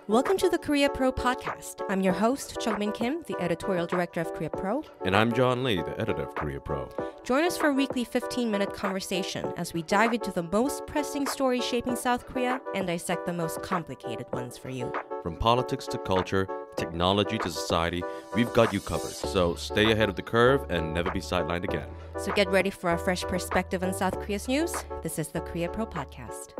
Welcome to the Korea Pro podcast. I'm your host, Chungmin Kim, the editorial director of Korea Pro. And I'm John Lee, the editor of Korea Pro. Join us for a weekly 15-minute conversation as we dive into the most pressing stories shaping South Korea and dissect the most complicated ones for you. From politics to culture, technology to society, we've got you covered. So stay ahead of the curve and never be sidelined again. So get ready for a fresh perspective on South Korea's news. This is the Korea Pro podcast.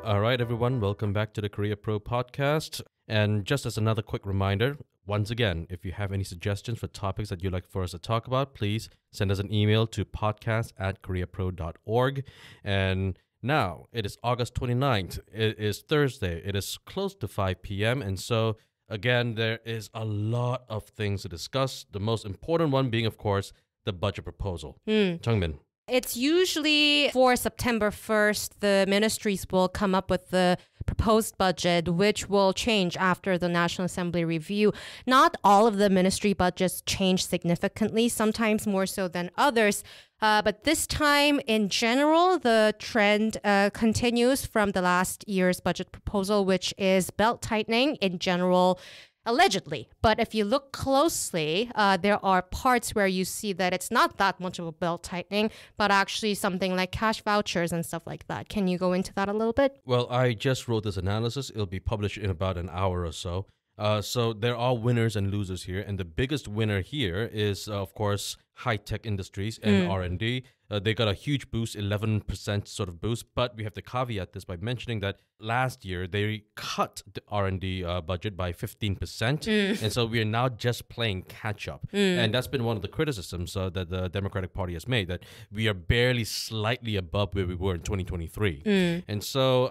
All right, everyone, welcome back to the Korea Pro podcast. And just as another quick reminder, once again, if you have any suggestions for topics that you'd like for us to talk about, please send us an email to podcast@koreapro.org. And now, it is August 29th. It is Thursday. It is close to 5 p.m. And so, again, there is a lot of things to discuss. The most important one being, of course, the budget proposal. Chungmin. It's usually for September 1st, the ministries will come up with the proposed budget, which will change after the National Assembly review. Not all of the ministry budgets change significantly, sometimes more so than others. But this time, in general, the trend continues from the last year's budget proposal, which is belt tightening in general. Allegedly. But if you look closely, there are parts where you see that it's not that much of a belt tightening, but actually something like cash vouchers and stuff like that. Can you go into that a little bit? Well, I just wrote this analysis. It'll be published in about an hour or so. So there are winners and losers here. And the biggest winner here is, of course, high-tech industries and R&D. They got a huge boost, 11% sort of boost. But we have to caveat this by mentioning that last year they cut the R&D budget by 15%. And so we are now just playing catch-up. And that's been one of the criticisms that the Democratic Party has made, that we are barely slightly above where we were in 2023. And so,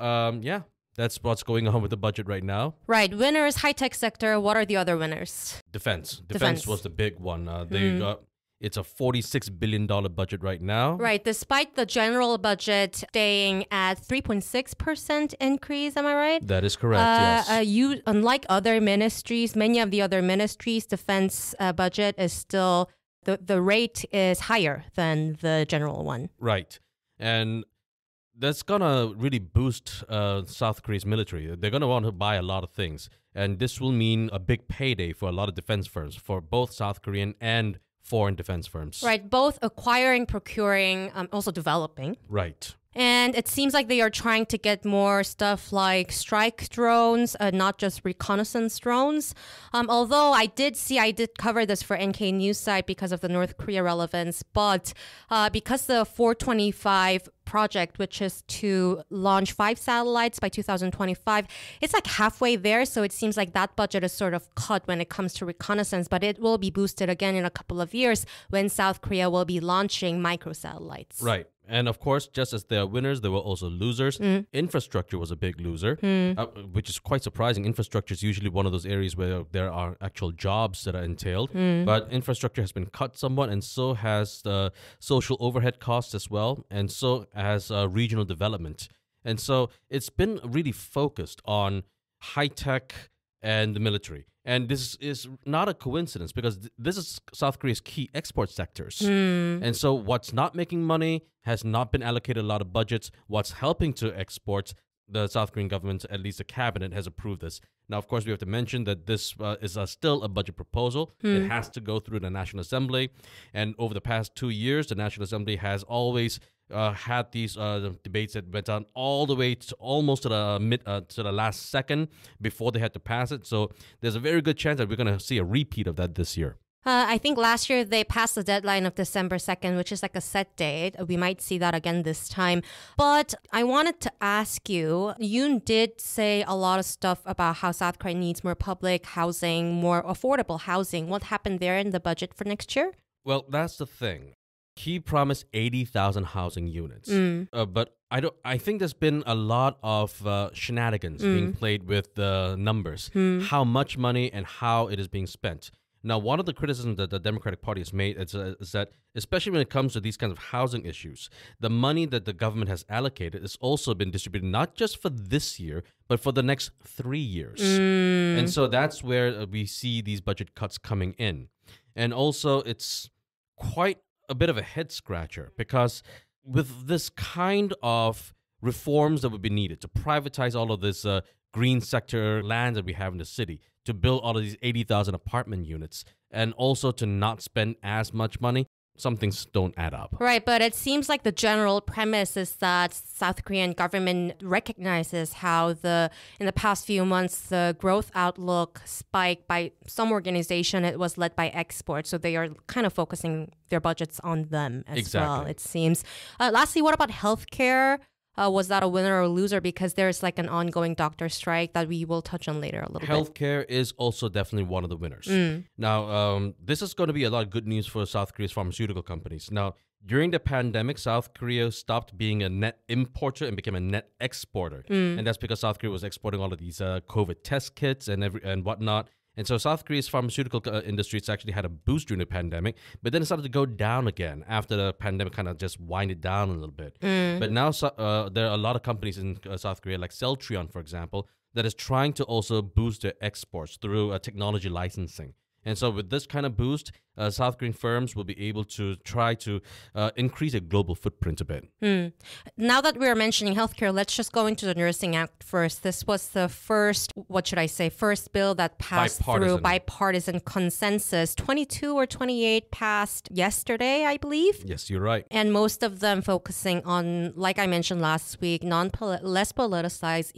that's what's going on with the budget right now. Right. Winners, high-tech sector. What are the other winners? Defense was the big one. It's a $46 billion budget right now. Right. Despite the general budget staying at 3.6% increase, am I right? That is correct, yes. Unlike other ministries, many of the other ministries' defense budget is still, the rate is higher than the general one. Right. And that's going to really boost South Korea's military. They're going to want to buy a lot of things. And this will mean a big payday for a lot of defense firms, for both South Korean and foreign defense firms. Right, both acquiring, procuring, also developing. Right. And it seems like they are trying to get more stuff like strike drones, not just reconnaissance drones. Although I did cover this for NK News site because of the North Korea relevance, but because the 425 project, which is to launch 5 satellites by 2025, it's like halfway there. So it seems like that budget is sort of cut when it comes to reconnaissance, but it will be boosted again in a couple of years when South Korea will be launching microsatellites. Right. And of course, just as there are winners, there were also losers. Infrastructure was a big loser, which is quite surprising. Infrastructure is usually one of those areas where there are actual jobs that are entailed. But infrastructure has been cut somewhat, and so has the social overhead costs as well, and so has regional development. And so it's been really focused on high-tech and the military. And this is not a coincidence because this is South Korea's key export sectors. And so what's not making money has not been allocated a lot of budgets. What's helping to export, the South Korean government, at least the cabinet, has approved this. Now, of course, we have to mention that this is still a budget proposal. It has to go through the National Assembly. And over the past 2 years, the National Assembly has always had these debates that went on all the way to almost to the last second before they had to pass it. So there's a very good chance that we're going to see a repeat of that this year. I think last year they passed the deadline of December 2nd, which is like a set date. We might see that again this time. But I wanted to ask you, Yoon did say a lot of stuff about how South Korea needs more public housing, more affordable housing. What happened there in the budget for next year? Well, that's the thing. He promised 80,000 housing units. But I think there's been a lot of shenanigans being played with the numbers, how much money and how it is being spent. Now, one of the criticisms that the Democratic Party has made is that, especially when it comes to these kinds of housing issues, the money that the government has allocated has also been distributed not just for this year, but for the next 3 years. And so that's where we see these budget cuts coming in. And also, it's quite a bit of a head scratcher because with this kind of reforms that would be needed to privatize all of this green sector land that we have in the city to build all of these 80,000 apartment units and also to not spend as much money, some things don't add up. Right, but it seems like the general premise is that South Korean government recognizes how in the past few months the growth outlook spiked by some organization. It was led by exports, so they are kind of focusing their budgets on them as well, it seems. Lastly, what about healthcare? Was that a winner or loser? Because there's like an ongoing doctor strike that we will touch on later a little bit. Healthcare is also definitely one of the winners. Now, this is going to be a lot of good news for South Korea's pharmaceutical companies. Now, during the pandemic, South Korea stopped being a net importer and became a net exporter. And that's because South Korea was exporting all of these COVID test kits and whatnot. And so South Korea's pharmaceutical industry has actually had a boost during the pandemic, but then it started to go down again after the pandemic kind of just winded down a little bit. But now there are a lot of companies in South Korea, like Celltrion, for example, that is trying to also boost their exports through technology licensing. And so with this kind of boost, South Korean firms will be able to try to increase their global footprint a bit. Now that we're mentioning healthcare, let's just go into the Nursing Act first. This was the first bill that passed through bipartisan consensus. 22 or 28 passed yesterday, I believe. Yes, you're right. And most of them focusing on, like I mentioned last week, less politicized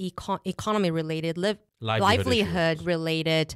economy-related, livelihood-related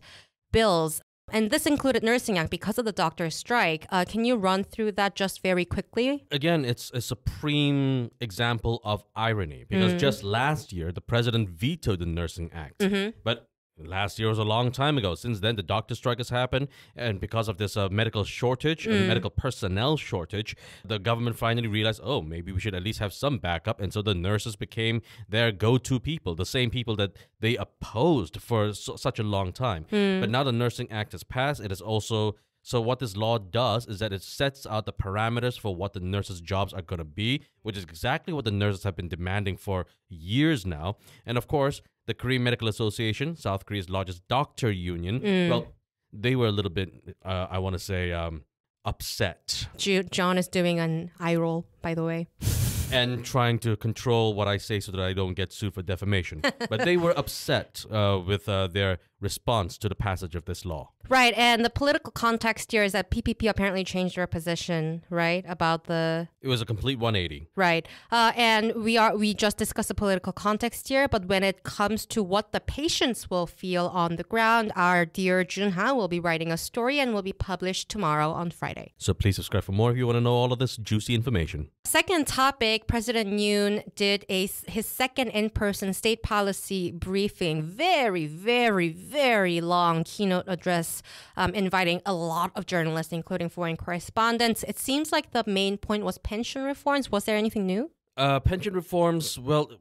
bills. And this included Nursing Act because of the doctor strike. Can you run through that just very quickly? Again, it's a supreme example of irony because just last year, the president vetoed the Nursing Act. But last year was a long time ago. Since then, the doctor strike has happened. And because of this medical shortage, medical personnel shortage, the government finally realized, oh, maybe we should at least have some backup. And so the nurses became their go-to people, the same people that they opposed for such a long time. But now the Nursing Act has passed. It is also... So what this law does is that it sets out the parameters for what the nurses' jobs are going to be, which is exactly what the nurses have been demanding for years now. And of course, the Korean Medical Association, South Korea's largest doctor union, well, they were a little bit, I want to say, upset. John is doing an eye roll, by the way. And trying to control what I say so that I don't get sued for defamation. But they were upset with their response to the passage of this law. Right, and the political context here is that PPP apparently changed their position, right, about the... It was a complete 180. Right, and we just discussed the political context here, but when it comes to what the patients will feel on the ground, our dear Junha will be writing a story and will be published tomorrow on Friday. So please subscribe for more if you want to know all of this juicy information. Second topic, President Yoon did his second in-person state policy briefing. Very, very, very long keynote address, inviting a lot of journalists, including foreign correspondents. It seems like the main point was pension reforms. Was there anything new? Pension reforms, well,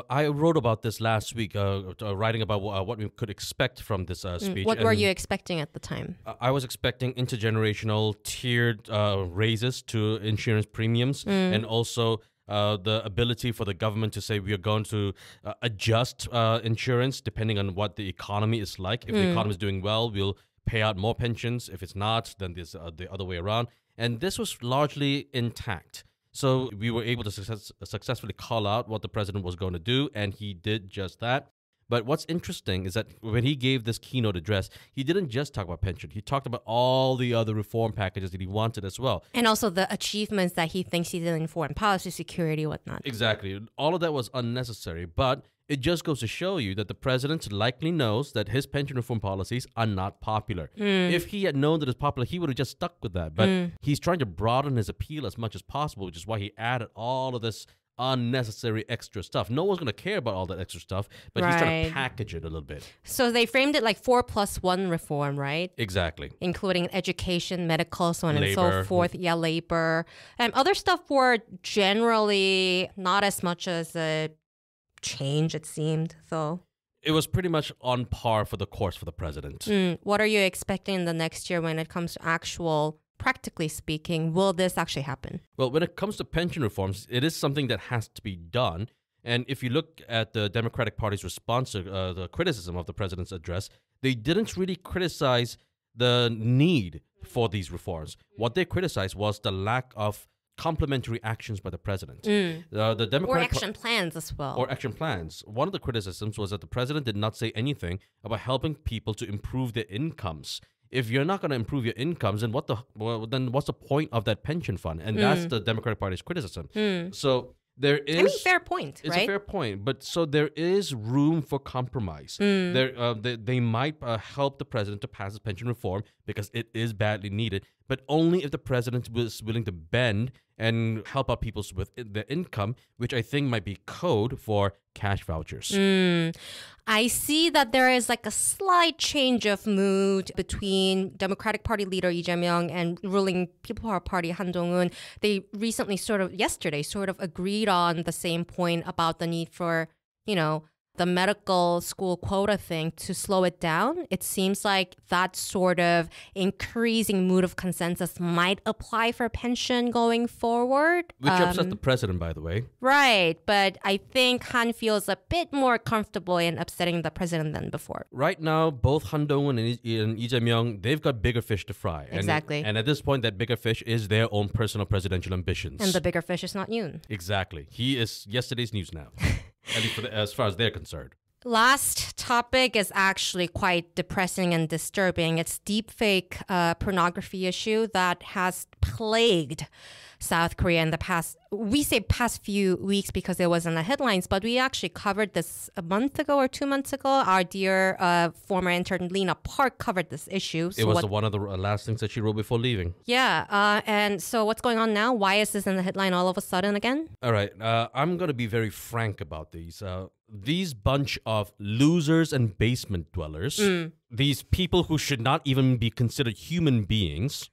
I wrote about this last week, writing about what we could expect from this speech. What were you expecting at the time? I was expecting intergenerational tiered raises to insurance premiums and also the ability for the government to say we are going to adjust insurance depending on what the economy is like. If the economy is doing well, we'll pay out more pensions. If it's not, then there's the other way around. And this was largely intact. So we were able to successfully call out what the president was going to do, and he did just that. But what's interesting is that when he gave this keynote address, he didn't just talk about pension. He talked about all the other reform packages that he wanted as well. And also the achievements that he thinks he did in foreign policy, security, whatnot. Exactly. All of that was unnecessary, but it just goes to show you that the president likely knows that his pension reform policies are not popular. If he had known that it's popular, he would have just stuck with that. But he's trying to broaden his appeal as much as possible, which is why he added all of this unnecessary extra stuff. No one's going to care about all that extra stuff, but he's trying to package it a little bit. So they framed it like 4+1 reform, right? Exactly. Including education, medical, so on and so forth. Yeah, labor. And other stuff were generally not as much as a change, it seemed, though. It was pretty much on par for the course for the president. What are you expecting in the next year when it comes to actual, practically speaking, will this actually happen? Well, when it comes to pension reforms, it is something that has to be done. And if you look at the Democratic Party's response to the criticism of the president's address, they didn't really criticize the need for these reforms. What they criticized was the lack of complementary actions by the president. The Or Democratic action plans as well. or action plans. One of the criticisms was that the president did not say anything about helping people to improve their incomes. If you're not going to improve your incomes, then then what's the point of that pension fund? And that's the Democratic Party's criticism. So there is. I mean, fair point, It's right? a fair point, but so there is room for compromise. They might help the president to pass his pension reform because it is badly needed, but only if the president was willing to bend and help out people with their income, which I think might be code for cash vouchers. I see that there is like a slight change of mood between Democratic Party leader Lee Jae-myung and ruling People Power Party Han Dong-un. They recently yesterday agreed on the same point about the need for, the medical school quota thing to slow it down. It seems like that sort of increasing mood of consensus might apply for pension going forward. Which upset the president, by the way. Right, but I think Han feels a bit more comfortable in upsetting the president than before. Right now, both Han Dong-un and Lee Jae-myung, they've got bigger fish to fry. Exactly. And at this point, that bigger fish is their own personal presidential ambitions. And the bigger fish is not Yoon. Exactly. He is yesterday's news now. At least as far as they're concerned. Last topic is actually quite depressing and disturbing. It's deepfake pornography issue that has plagued South Korea in the past few weeks because it was in the headlines, but we actually covered this a month ago or 2 months ago. Our dear former intern Lena Park covered this issue. So it was one of the last things that she wrote before leaving. Yeah, and so what's going on now? Why is this in the headline all of a sudden again? All right, I'm going to be very frank about these. These bunch of losers and basement dwellers, these people who should not even be considered human beings,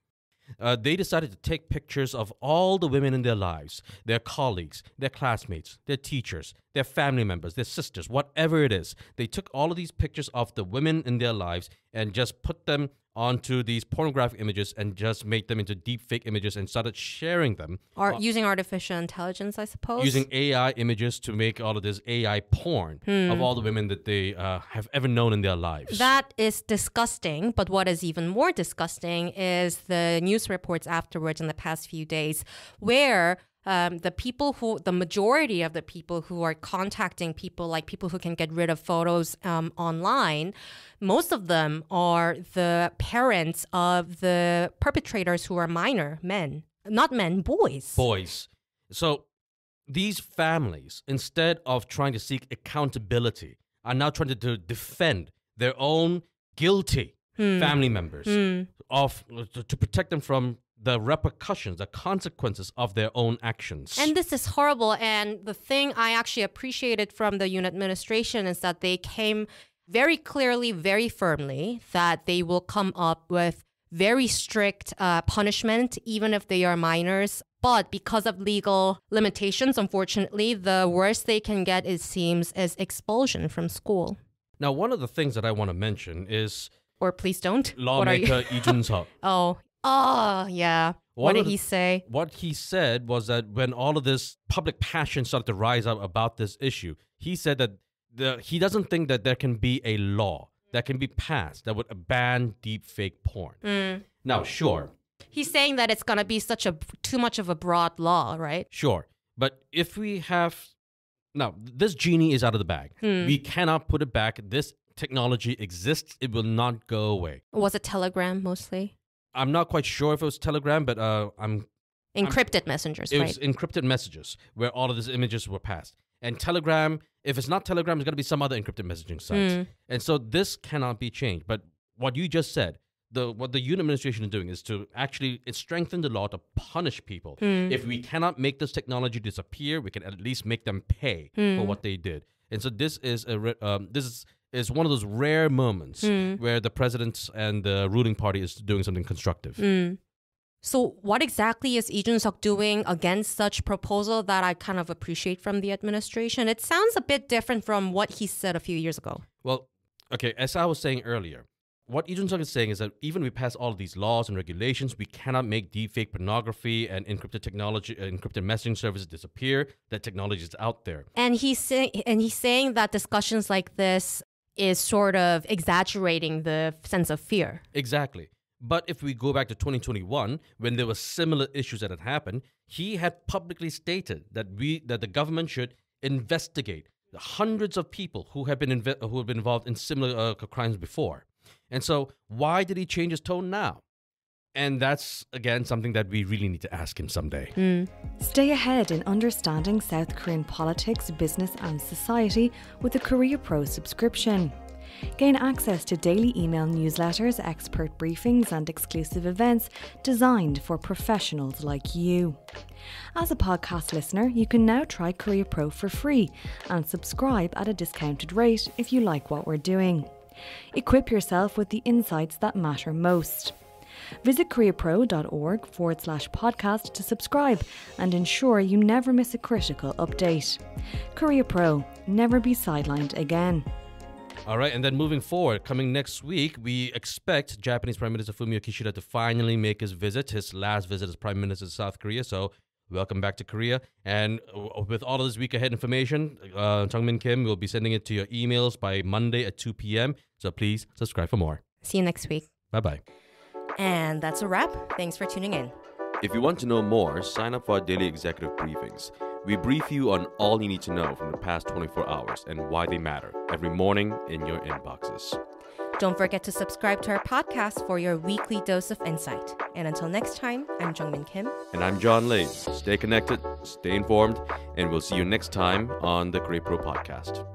they decided to take pictures of all the women in their lives, their colleagues, their classmates, their teachers, their family members, their sisters, whatever it is. They took all of these pictures of the women in their lives and just put them onto these pornographic images and just made them into deepfake images and started sharing them. Using artificial intelligence, I suppose? Using AI images to make all of this AI porn of all the women that they have ever known in their lives. That is disgusting, but what is even more disgusting is the news reports afterwards in the past few days where the majority of the people who are contacting people, like people who can get rid of photos online, most of them are the parents of the perpetrators who are minor men, not men, boys. Boys. So these families, instead of trying to seek accountability, are now trying to defend their own guilty family members to protect them from the repercussions, the consequences of their own actions. And this is horrible. And the thing I actually appreciated from the Yoon administration is that they came very clearly, very firmly, that they will come up with very strict punishment, even if they are minors. But because of legal limitations, unfortunately, the worst they can get, it seems, is expulsion from school. Now, one of the things that I want to mention is... Or please don't. Lawmaker Lee Jun-seok. Oh, yeah. What did he say? What he said was that when all of this public passion started to rise up about this issue, he said that he doesn't think that there can be a law that can be passed that would ban deepfake porn. Now, sure. He's saying that it's going to be too much of a broad law, right? Sure. But if we have... Now, this genie is out of the bag. We cannot put it back. This technology exists. It will not go away. Was it Telegram mostly? I'm not quite sure if it was Telegram, but encrypted messengers, right? It was encrypted messages where all of these images were passed. And Telegram, if it's not Telegram, it's going to be some other encrypted messaging site. And so this cannot be changed. But what you just said, what the Yoon administration is doing is to actually strengthen the law to punish people. If we cannot make this technology disappear, we can at least make them pay for what they did. And so this is is one of those rare moments where the president and the ruling party is doing something constructive. So what exactly is Lee Jun-seok doing against such proposal that I kind of appreciate from the administration? It sounds a bit different from what he said a few years ago. Well, okay, as I was saying earlier, what Lee Jun-seok is saying is that even if we pass all of these laws and regulations, we cannot make deepfake pornography and encrypted technology, encrypted messaging services disappear. That technology is out there. And he's saying that discussions like this is sort of exaggerating the sense of fear. Exactly. But if we go back to 2021, when there were similar issues that had happened, he had publicly stated that the government should investigate the hundreds of people who have been involved in similar crimes before. And so, why did he change his tone now? And that's, again, something that we really need to ask him someday. Stay ahead in understanding South Korean politics, business and society with a Korea Pro subscription. Gain access to daily email newsletters, expert briefings and exclusive events designed for professionals like you. As a podcast listener, you can now try Korea Pro for free and subscribe at a discounted rate if you like what we're doing. Equip yourself with the insights that matter most. Visit koreapro.org/podcast to subscribe and ensure you never miss a critical update. Korea Pro, never be sidelined again. All right, and then moving forward, coming next week, we expect Japanese Prime Minister Fumio Kishida to finally make his last visit as Prime Minister to South Korea. So, welcome back to Korea. And with all of this week ahead information, Jungmin Kim will be sending it to your emails by Monday at 2 p.m. So please subscribe for more. See you next week. Bye-bye. And that's a wrap. Thanks for tuning in. If you want to know more, sign up for our daily executive briefings. We brief you on all you need to know from the past 24 hours and why they matter every morning in your inboxes. Don't forget to subscribe to our podcast for your weekly dose of insight. And until next time, I'm Jungmin Kim. And I'm John Lane. Stay connected, stay informed, and we'll see you next time on the Korea Pro Podcast.